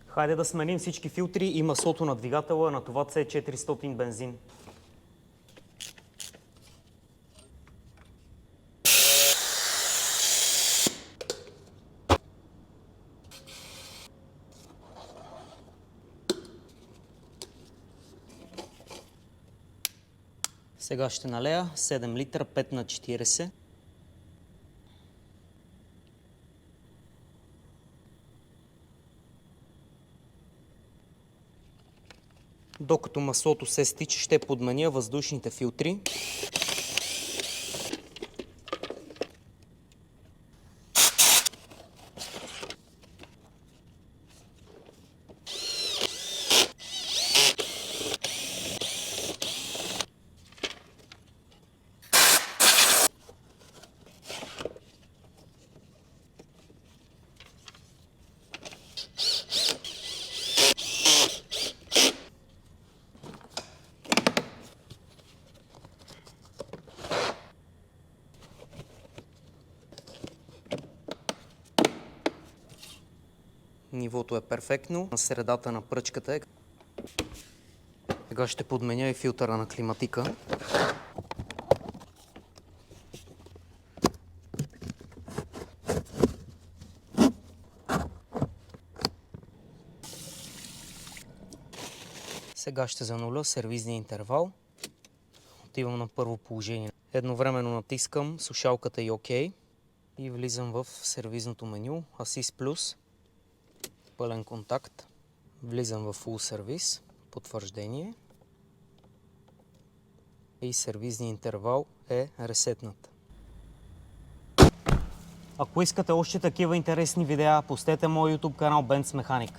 Хайде да сменим всички филтри и маслото на двигателя на това C400 бензин. Сега ще налея 7 литра 5 на 40. Докато маслото се стича, ще подменя въздушните филтри. Нивото е перфектно, на средата на пръчката е. Сега ще подменя и филтъра на климатика. Сега ще зануля сервизния интервал. Отивам на първо положение. Едновременно натискам слушалката и ОК и влизам в сервизното меню Assist Plus. Пълен контакт. Влизам в Full сервис, потвърждение и сервизният интервал е ресетнат. Ако искате още такива интересни видеа, посетете моят YouTube канал Benz Mechanic.